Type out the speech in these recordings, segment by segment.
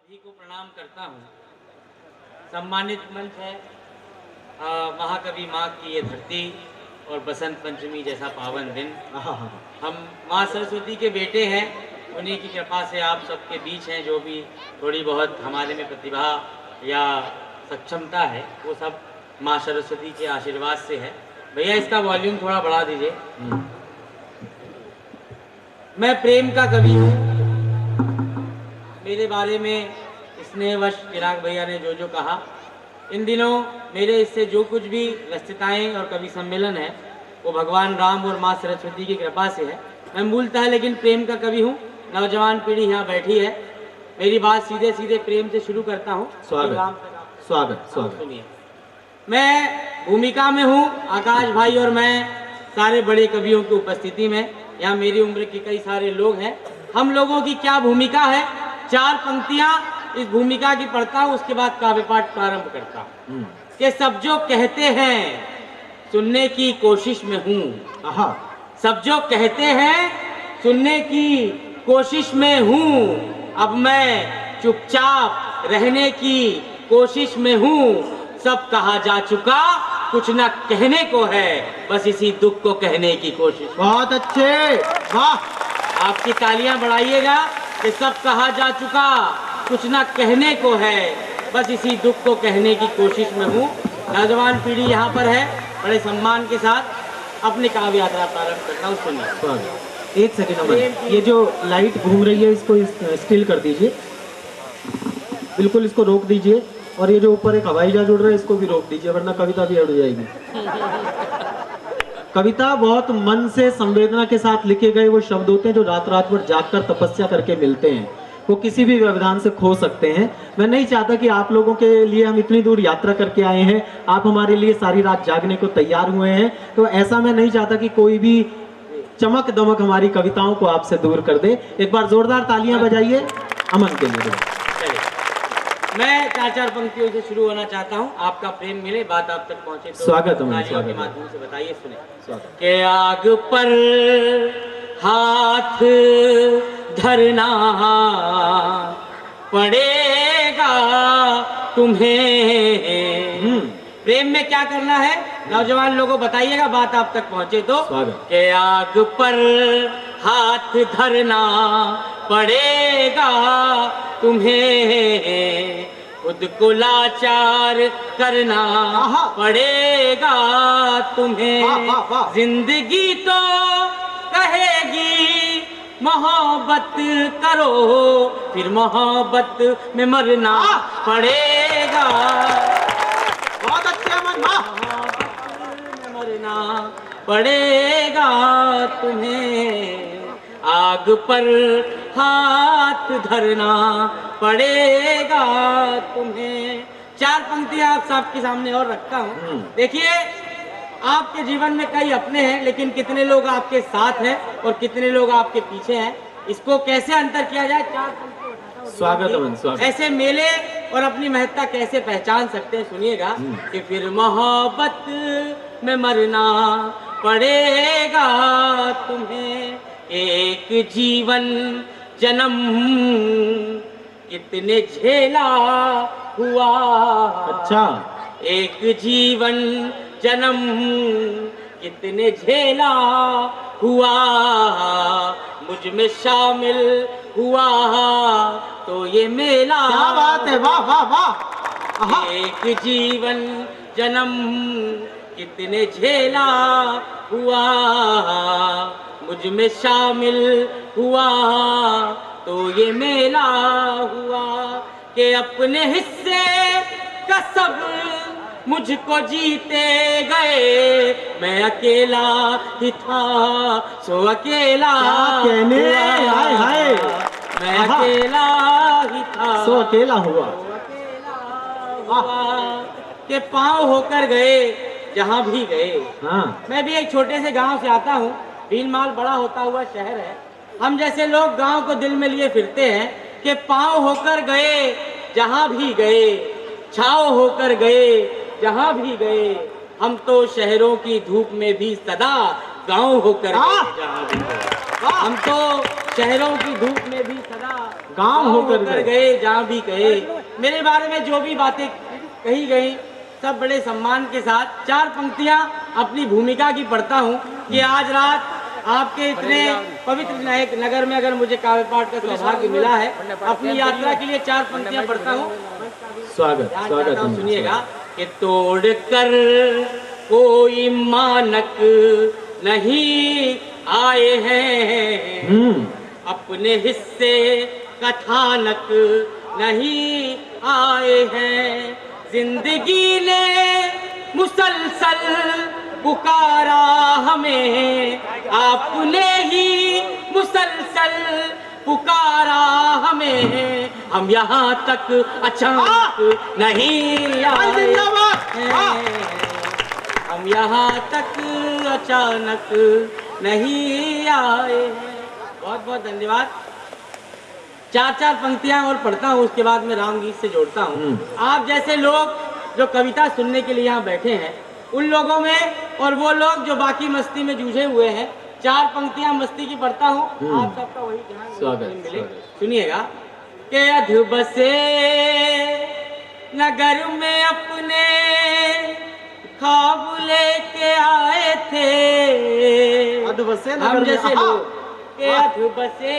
सभी को प्रणाम करता हूँ। सम्मानित मंच है, महाकवि माँ की ये धरती और बसंत पंचमी जैसा पावन दिन। हम माँ सरस्वती के बेटे हैं, उन्हीं की कृपा से आप सबके बीच हैं। जो भी थोड़ी बहुत हमारे में प्रतिभा या सक्षमता है वो सब माँ सरस्वती के आशीर्वाद से है। भैया इसका वॉल्यूम थोड़ा बढ़ा दीजिए। मैं प्रेम का कवि हूँ। मेरे बारे में स्नेहवश चिराग भैया ने जो जो कहा, इन दिनों मेरे इससे जो कुछ भी व्यस्तताएं और कवि सम्मेलन है वो भगवान राम और माँ सरस्वती की कृपा से है। मैं मूलतः लेकिन प्रेम का कवि हूँ। नौजवान पीढ़ी यहाँ बैठी है, मेरी बात सीधे सीधे प्रेम से शुरू करता हूँ। स्वागत सुनिए, मैं भूमिका में हूँ, आकाश भाई और मैं सारे बड़े कवियों की उपस्थिति में। यहाँ मेरी उम्र के कई सारे लोग हैं। हम लोगों की क्या भूमिका है, 4 पंक्तियाँ इस भूमिका की पढ़ता हूँ, उसके बाद काव्य पाठ प्रारंभ करता हूँ। कि सब जो कहते हैं सुनने की कोशिश में हूँ। सब जो कहते हैं सुनने की कोशिश में हूँ। अब मैं चुपचाप रहने की कोशिश में हूँ। सब कहा जा चुका, कुछ न कहने को है, बस इसी दुख को कहने की कोशिश। बहुत अच्छे, वाह। आपकी तालियां बढ़ाइएगा। कि सब कहा जा चुका, कुछ न कहने को है, बस इसी दुख को कहने की कोशिश में हूँ। नौजवान पीढ़ी यहाँ पर है, बड़े सम्मान के साथ अपनी काव्य यात्रा प्रारंभ करता हूँ। सुनिए। एक सेकेंड अमन, ये जो लाइट घूम रही है इसको स्टिल कर दीजिए, बिल्कुल इसको रोक दीजिए। और ये जो ऊपर एक हवाई जहाज उड़ रहा है इसको भी रोक दीजिए, वरना कविता भी उड़ जाएगी। कविता बहुत मन से संवेदना के साथ लिखे गए वो शब्द होते हैं जो रात रात भर जागकर तपस्या करके मिलते हैं। वो किसी भी व्यवधान से खो सकते हैं। मैं नहीं चाहता कि आप लोगों के लिए हम इतनी दूर यात्रा करके आए हैं, आप हमारे लिए सारी रात जागने को तैयार हुए हैं, तो ऐसा मैं नहीं चाहता कि कोई भी चमक दमक हमारी कविताओं को आपसे दूर कर दे। एक बार जोरदार तालियां बजाइए अमन के लिए। मैं 4 पंक्तियों से शुरू होना चाहता हूँ। आपका प्रेम मिले, बात आप तक पहुँचे तो स्वागत है, तालियों स्वागत के है। माध्यम से बताइए। सुने। स्वागत। के आग पर हाथ धरना पड़ेगा तुम्हें। प्रेम में क्या करना है नौजवान लोगों बताइएगा, बात आप तक पहुँचे तो। के आग पर हाथ धरना पड़ेगा तुम्हें, खुद को लाचार करना पड़ेगा तुम्हें। जिंदगी तो कहेगी मोहब्बत करो, फिर मोहब्बत में मरना पड़ेगा। बहुत अच्छे अमन, मोहब्बत में मरना पड़ेगा तुम्हें। आग पर हाथ धरना पड़ेगा तुम्हें। 4 पंक्तियां आप सबके सामने और रखता हूँ। देखिए, आपके जीवन में कई अपने हैं, लेकिन कितने लोग आपके साथ हैं और कितने लोग आपके पीछे हैं, इसको कैसे अंतर किया जाए। 4 पंक्तियां। स्वागत अमन, स्वागत। ऐसे मेले और अपनी महत्ता कैसे पहचान सकते हैं, सुनिएगा। कि फिर मोहब्बत में मरना पड़ेगा तुम्हें। एक जीवन जन्म कितने झेला हुआ। अच्छा। एक जीवन जन्म कितने झेला हुआ, मुझ में शामिल हुआ तो ये मेला। क्या बात है, वाह वाह वाह। एक जीवन जन्म कितने झेला हुआ, मुझ में शामिल हुआ तो ये मेला हुआ। कि अपने हिस्से का सब मुझको जीते गए, मैं अकेला ही था सो अकेला कहने, हाय हाय। मैं अकेला ही था सो अकेला हुआ। के पाँव होकर गए जहाँ भी गए। हाँ। मैं भी एक छोटे से गांव से आता हूँ। भीलमाल बड़ा होता हुआ शहर है। हम जैसे लोग गांव को दिल में लिए फिरते हैं कि पाँव होकर गए जहाँ भी गए, छाँव होकर गए जहाँ भी गए। हम तो शहरों की धूप में भी सदा गांव होकर गए जहाँ भी गए। हम तो शहरों की धूप में भी सदा काम होकर गए। गए जहाँ भी गए। मेरे बारे में जो भी बातें कही गई सब बड़े सम्मान के साथ 4 पंक्तियाँ अपनी भूमिका की पढ़ता हूँ कि आज रात आपके इतने पवित्र नगर में अगर मुझे काव्य पाठ का सौभाग्य मिला है, अपनी यात्रा के लिए 4 पंक्तियाँ पढ़ता हूँ। स्वागत स्वागत है। सुनिएगा कि तोड़ कर कोई मानक नहीं आए हैं, अपने हिस्से कथानक नहीं आए हैं, जिंदगी ने मुसलसल पुकारा हमें, आपने ही मुसलसल पुकारा हमें, हम यहाँ तक अचानक नहीं आए हैं, हम यहाँ तक अचानक नहीं आए हैं। बहुत बहुत धन्यवाद। 4 पंक्तियां और पढ़ता हूँ, उसके बाद मैं रामगीत से जोड़ता हूँ। आप जैसे लोग जो कविता सुनने के लिए यहाँ बैठे हैं, उन लोगों में और वो लोग जो बाकी मस्ती में जूझे हुए हैं, 4 पंक्तियां मस्ती की पढ़ता हूँ। आप सबका वही ध्यान मिले। सुनिएगा के अध बसे नगर में अपने ख्वाब लेके आए थे, हम जैसे लोग के अध बसे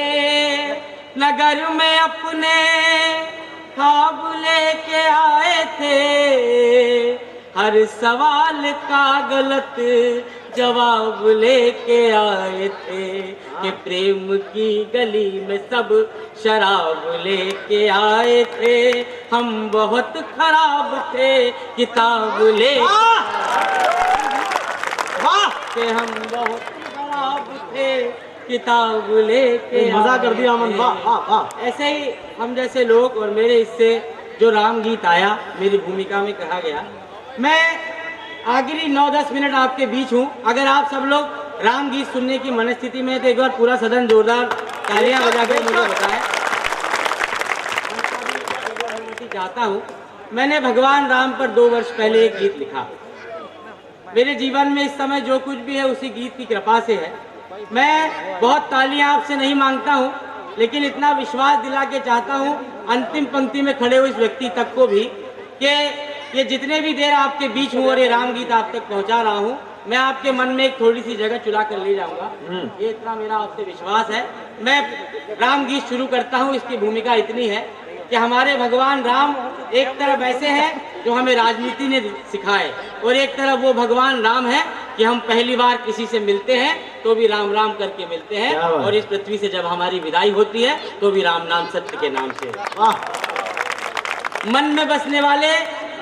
नगर में अपने ख्वाब लेके आए थे, हर सवाल का गलत जवाब लेके आए थे, कि प्रेम की गली में सब शराब लेके आए थे, हम बहुत खराब थे किताब लेके, कि हम बहुत खराब थे किताब लेके। मजा कर दिया अमन, वाह वाह वाह। ऐसे ही हम जैसे लोग और मेरे इससे जो राम गीत आया, मेरी भूमिका में कहा गया, मैं आखिरी 9-10 मिनट आपके बीच हूँ। अगर आप सब लोग राम गीत सुनने की मनस्थिति में तो एक बार पूरा सदन जोरदार तालियां बजा के मुझे बताएं। चाहता हूँ, मैंने भगवान राम पर 2 वर्ष पहले एक गीत लिखा। मेरे जीवन में इस समय जो कुछ भी है उसी गीत की कृपा से है। मैं बहुत तालियां आपसे नहीं मांगता हूँ, लेकिन इतना विश्वास दिला के चाहता हूँ अंतिम पंक्ति में खड़े हुए इस व्यक्ति तक को भी, कि ये जितने भी देर आपके बीच हूँ और ये राम गीत आप तक पहुँचा रहा हूँ, मैं आपके मन में एक थोड़ी सी जगह चुरा कर ले जाऊंगा। ये इतना मेरा आपसे विश्वास है। मैं राम गीत शुरू करता हूँ। इसकी भूमिका इतनी है कि हमारे भगवान राम एक तरफ ऐसे हैं जो हमें राजनीति ने सिखाए, और एक तरफ वो भगवान राम है कि हम पहली बार किसी से मिलते हैं तो भी राम राम करके मिलते हैं, और इस पृथ्वी से जब हमारी विदाई होती है तो भी राम नाम सत्य के नाम से। मन में बसने वाले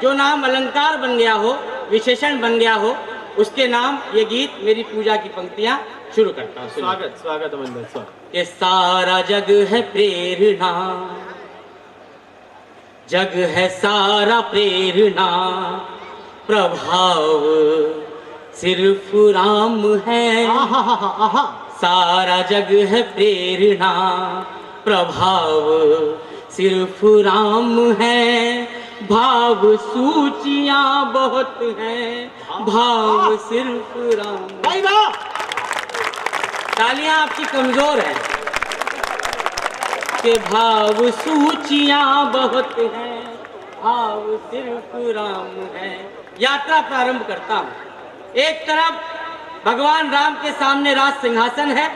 जो नाम अलंकार बन गया हो, विशेषण बन गया हो, उसके नाम ये गीत मेरी पूजा की पंक्तियां शुरू करता हूँ। स्वागत स्वागत अमन भाई, स्वागत। कि सारा जग है प्रेरणा, जग है सारा प्रेरणा, प्रभाव सिर्फ राम है। सारा जग है प्रेरणा, प्रभाव सिर्फ राम है, भाव सूचियां बहुत हैं, भाव सिर्फ राम। तालियां आपकी कमजोर है कि भाव सूचियां बहुत हैं, भाव सिर्फ राम है। यात्रा प्रारंभ करता हूँ। एक तरफ भगवान राम के सामने राज सिंहासन है,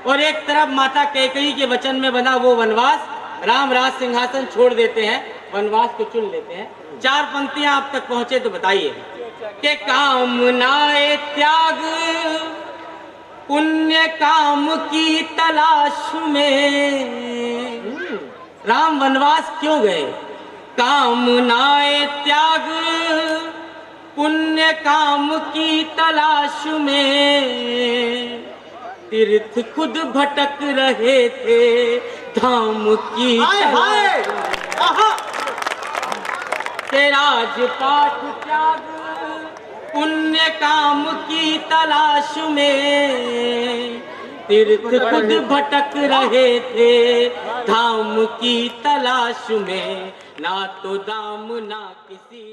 और एक तरफ माता कैकेयी के वचन में बना वो वनवास। राम राज सिंहासन छोड़ देते हैं, वनवास को चुन लेते हैं। 4 पंक्तियां आप तक पहुंचे तो बताइए कि कामनाए त्याग पुण्य काम की तलाश में। राम वनवास क्यों गए? कामनाए त्याग पुण्य काम की तलाश में, तीर्थ खुद भटक रहे थे धाम की तलाश में। के राजपाट त्याग पुण्य काम की तलाश में, तीर्थ खुद भटक रहे थे धाम की तलाश में, ना तो दाम ना किसी